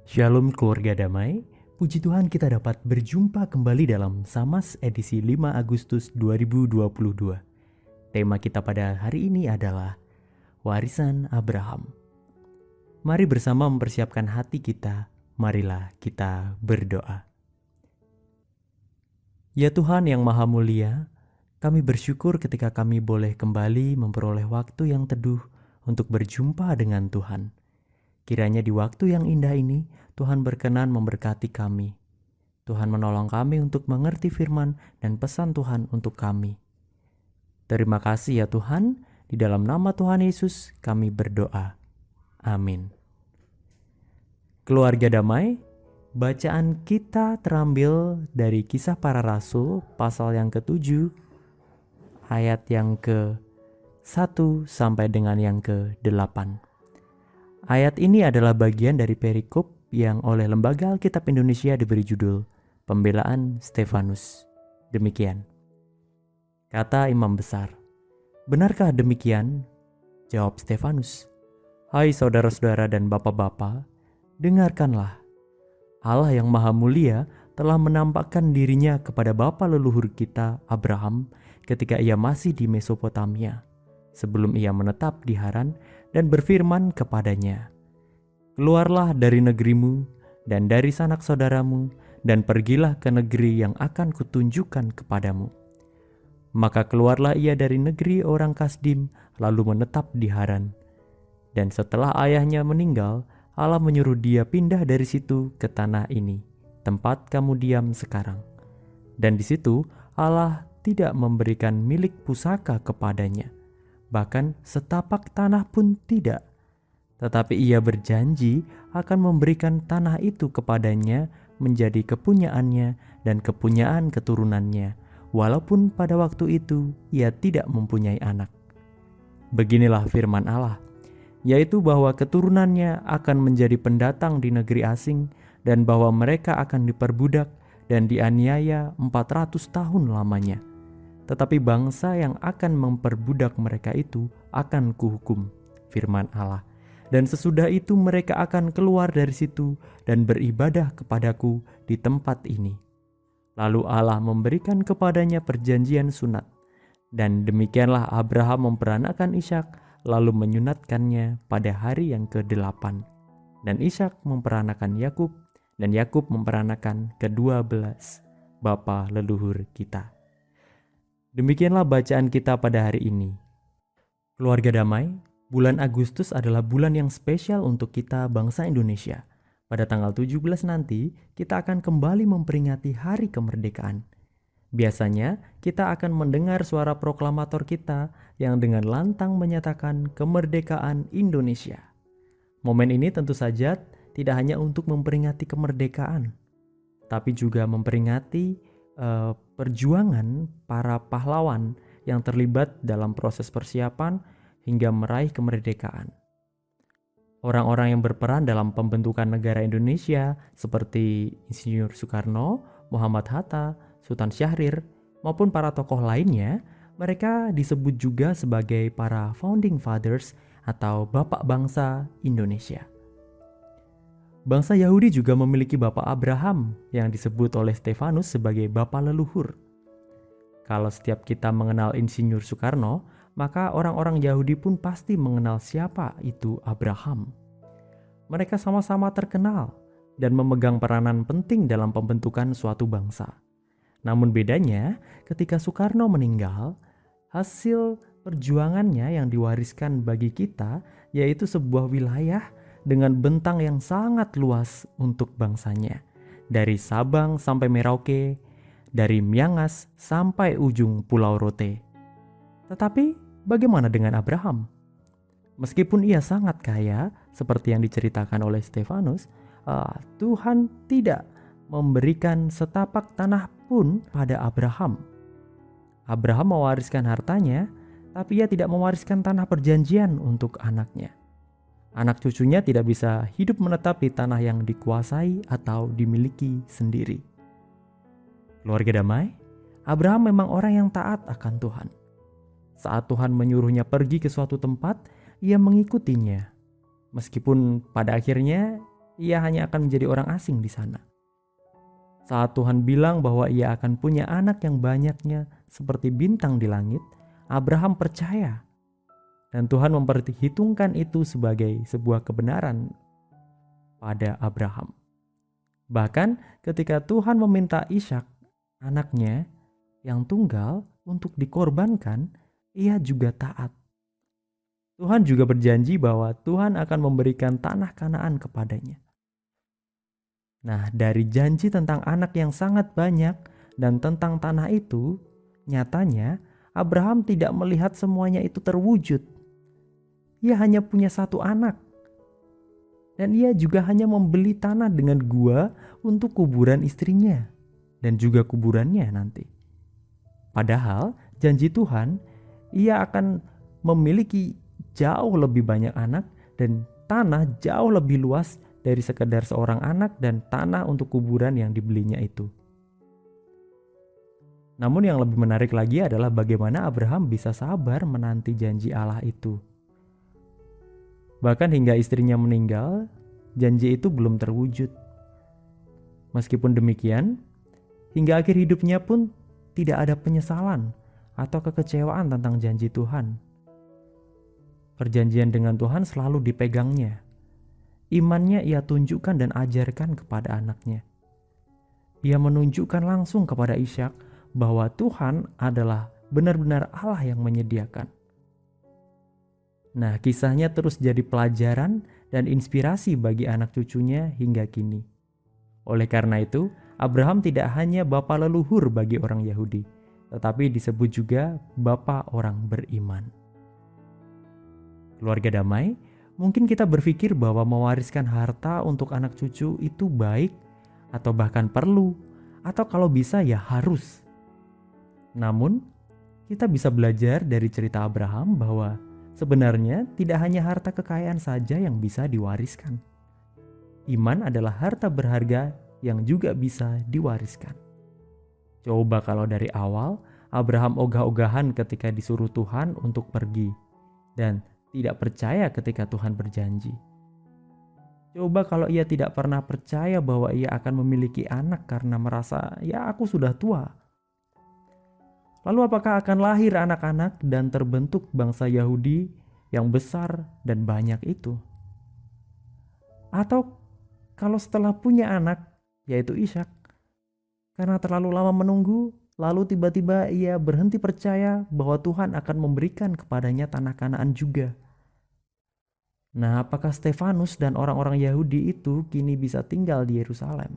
Shalom keluarga damai, puji Tuhan kita dapat berjumpa kembali dalam Samas edisi 5 Agustus 2022. Tema kita pada hari ini adalah Warisan Abraham. Mari bersama mempersiapkan hati kita, marilah kita berdoa. Ya Tuhan yang Maha Mulia, kami bersyukur ketika kami boleh kembali memperoleh waktu yang teduh untuk berjumpa dengan Tuhan. Kiranya di waktu yang indah ini, Tuhan berkenan memberkati kami. Tuhan menolong kami untuk mengerti firman dan pesan Tuhan untuk kami. Terima kasih ya Tuhan, di dalam nama Tuhan Yesus kami berdoa. Amin. Keluarga damai, bacaan kita terambil dari Kisah Para Rasul pasal yang ke-7, ayat yang ke-1 sampai dengan yang ke-8. Ayat ini adalah bagian dari perikop yang oleh Lembaga Alkitab Indonesia diberi judul Pembelaan Stefanus. Demikian. Kata imam besar, "Benarkah demikian?" Jawab Stefanus, "Hai saudara-saudara dan bapak-bapak, dengarkanlah. Allah yang maha mulia telah menampakkan dirinya kepada bapa leluhur kita Abraham ketika ia masih di Mesopotamia, sebelum ia menetap di Haran, dan berfirman kepadanya, 'Keluarlah dari negerimu dan dari sanak saudaramu dan pergilah ke negeri yang akan kutunjukkan kepadamu.' Maka keluarlah ia dari negeri orang Kasdim lalu menetap di Haran. Dan setelah ayahnya meninggal, Allah menyuruh dia pindah dari situ ke tanah ini, tempat kamu diam sekarang. Dan di situ Allah tidak memberikan milik pusaka kepadanya, bahkan setapak tanah pun tidak. Tetapi ia berjanji akan memberikan tanah itu kepadanya menjadi kepunyaannya dan kepunyaan keturunannya, walaupun pada waktu itu ia tidak mempunyai anak. Beginilah firman Allah, yaitu bahwa keturunannya akan menjadi pendatang di negeri asing dan bahwa mereka akan diperbudak dan dianiaya 400 tahun lamanya. Tetapi bangsa yang akan memperbudak mereka itu akan kuhukum, firman Allah. Dan sesudah itu mereka akan keluar dari situ dan beribadah kepadaku di tempat ini. Lalu Allah memberikan kepadanya perjanjian sunat. Dan demikianlah Abraham memperanakan Ishak, lalu menyunatkannya pada hari yang ke-8. Dan Ishak memperanakan Yakub, dan Yakub memperanakan ke-12 bapa leluhur kita. Demikianlah bacaan kita pada hari ini. Keluarga damai, bulan Agustus adalah bulan yang spesial untuk kita bangsa Indonesia. Pada tanggal 17 nanti, kita akan kembali memperingati hari kemerdekaan. Biasanya, kita akan mendengar suara proklamator kita yang dengan lantang menyatakan kemerdekaan Indonesia. Momen ini tentu saja tidak hanya untuk memperingati kemerdekaan, tapi juga memperingati perjuangan para pahlawan yang terlibat dalam proses persiapan hingga meraih kemerdekaan. Orang-orang yang berperan dalam pembentukan negara Indonesia seperti Insinyur Soekarno, Muhammad Hatta, Sultan Syahrir, maupun para tokoh lainnya, mereka disebut juga sebagai para founding fathers atau bapak bangsa Indonesia. Bangsa Yahudi juga memiliki bapak Abraham yang disebut oleh Stefanus sebagai bapak leluhur. Kalau setiap kita mengenal Insinyur Soekarno, maka orang-orang Yahudi pun pasti mengenal siapa itu Abraham. Mereka sama-sama terkenal dan memegang peranan penting dalam pembentukan suatu bangsa. Namun bedanya, ketika Soekarno meninggal, hasil perjuangannya yang diwariskan bagi kita yaitu sebuah wilayah dengan bentang yang sangat luas untuk bangsanya. Dari Sabang sampai Merauke, dari Miangas sampai ujung Pulau Rote. Tetapi bagaimana dengan Abraham? Meskipun ia sangat kaya, seperti yang diceritakan oleh Stefanus, Tuhan tidak memberikan setapak tanah pun pada Abraham. Abraham mewariskan hartanya, tapi ia tidak mewariskan tanah perjanjian untuk anaknya. Anak cucunya tidak bisa hidup menetap di tanah yang dikuasai atau dimiliki sendiri. Keluarga damai, Abraham memang orang yang taat akan Tuhan. Saat Tuhan menyuruhnya pergi ke suatu tempat, ia mengikutinya. Meskipun pada akhirnya ia hanya akan menjadi orang asing di sana. Saat Tuhan bilang bahwa ia akan punya anak yang banyaknya seperti bintang di langit, Abraham percaya. Dan Tuhan memperhitungkan itu sebagai sebuah kebenaran pada Abraham. Bahkan ketika Tuhan meminta Ishak, anaknya yang tunggal, untuk dikorbankan, ia juga taat. Tuhan juga berjanji bahwa Tuhan akan memberikan tanah Kanaan kepadanya. Nah, dari janji tentang anak yang sangat banyak dan tentang tanah itu, nyatanya Abraham tidak melihat semuanya itu terwujud. Ia hanya punya satu anak. Dan ia juga hanya membeli tanah dengan gua untuk kuburan istrinya dan juga kuburannya nanti. Padahal janji Tuhan, ia akan memiliki jauh lebih banyak anak dan tanah jauh lebih luas dari sekedar seorang anak dan tanah untuk kuburan yang dibelinya itu. Namun yang lebih menarik lagi adalah bagaimana Abraham bisa sabar menanti janji Allah itu. Bahkan hingga istrinya meninggal, janji itu belum terwujud. Meskipun demikian, hingga akhir hidupnya pun tidak ada penyesalan atau kekecewaan tentang janji Tuhan. Perjanjian dengan Tuhan selalu dipegangnya. Imannya ia tunjukkan dan ajarkan kepada anaknya. Ia menunjukkan langsung kepada Ishak bahwa Tuhan adalah benar-benar Allah yang menyediakan. Nah, kisahnya terus jadi pelajaran dan inspirasi bagi anak cucunya hingga kini. Oleh karena itu, Abraham tidak hanya bapa leluhur bagi orang Yahudi, tetapi disebut juga bapa orang beriman. Keluarga damai, mungkin kita berpikir bahwa mewariskan harta untuk anak cucu itu baik atau bahkan perlu, atau kalau bisa ya harus. Namun, kita bisa belajar dari cerita Abraham bahwa sebenarnya tidak hanya harta kekayaan saja yang bisa diwariskan. Iman adalah harta berharga yang juga bisa diwariskan. Coba kalau dari awal Abraham ogah-ogahan ketika disuruh Tuhan untuk pergi dan tidak percaya ketika Tuhan berjanji. Coba kalau ia tidak pernah percaya bahwa ia akan memiliki anak karena merasa, ya aku sudah tua. Lalu apakah akan lahir anak-anak dan terbentuk bangsa Yahudi yang besar dan banyak itu? Atau kalau setelah punya anak, yaitu Ishak, karena terlalu lama menunggu, lalu tiba-tiba ia berhenti percaya bahwa Tuhan akan memberikan kepadanya tanah Kanaan juga. Nah, apakah Stefanus dan orang-orang Yahudi itu kini bisa tinggal di Yerusalem?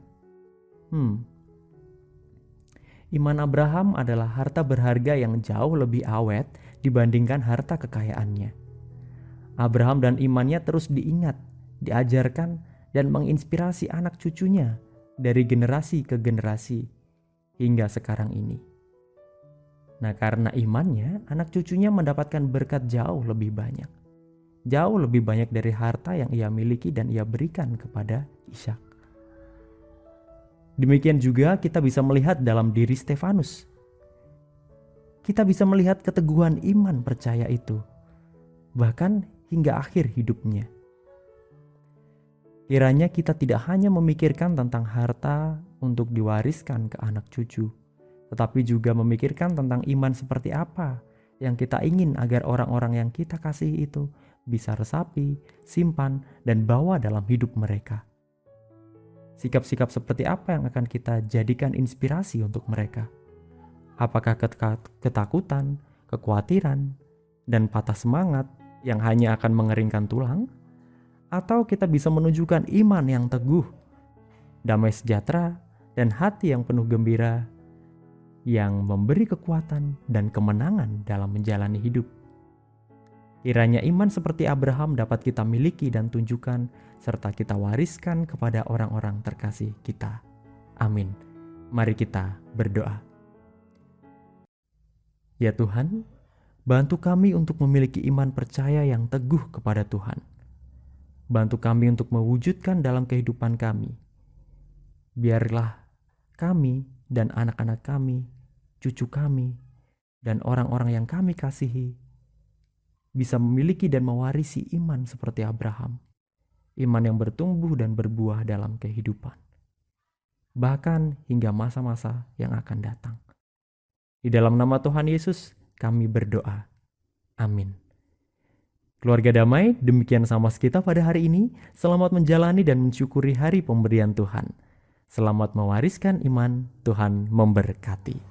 Iman Abraham adalah harta berharga yang jauh lebih awet dibandingkan harta kekayaannya. Abraham dan imannya terus diingat, diajarkan, dan menginspirasi anak cucunya dari generasi ke generasi hingga sekarang ini. Nah, karena imannya, anak cucunya mendapatkan berkat jauh lebih banyak. Jauh lebih banyak dari harta yang ia miliki dan ia berikan kepada Ishak. Demikian juga kita bisa melihat dalam diri Stefanus. Kita bisa melihat keteguhan iman percaya itu, bahkan hingga akhir hidupnya. Kiranya kita tidak hanya memikirkan tentang harta untuk diwariskan ke anak cucu, tetapi juga memikirkan tentang iman seperti apa yang kita ingin agar orang-orang yang kita kasihi itu bisa resapi, simpan, dan bawa dalam hidup mereka. Sikap-sikap seperti apa yang akan kita jadikan inspirasi untuk mereka? Apakah ketakutan, kekhawatiran, dan patah semangat yang hanya akan mengeringkan tulang? Atau kita bisa menunjukkan iman yang teguh, damai sejahtera, dan hati yang penuh gembira yang memberi kekuatan dan kemenangan dalam menjalani hidup? Kiranya iman seperti Abraham dapat kita miliki dan tunjukkan serta kita wariskan kepada orang-orang terkasih kita. Amin. Mari kita berdoa. Ya Tuhan, bantu kami untuk memiliki iman percaya yang teguh kepada Tuhan. Bantu kami untuk mewujudkan dalam kehidupan kami. Biarlah kami dan anak-anak kami, cucu kami, dan orang-orang yang kami kasihi bisa memiliki dan mewarisi iman seperti Abraham, iman yang bertumbuh dan berbuah dalam kehidupan, bahkan hingga masa-masa yang akan datang. Di dalam nama Tuhan Yesus, kami berdoa. Amin. Keluarga damai, demikian sama kita pada hari ini. Selamat menjalani dan mensyukuri hari pemberian Tuhan. Selamat mewariskan iman, Tuhan memberkati.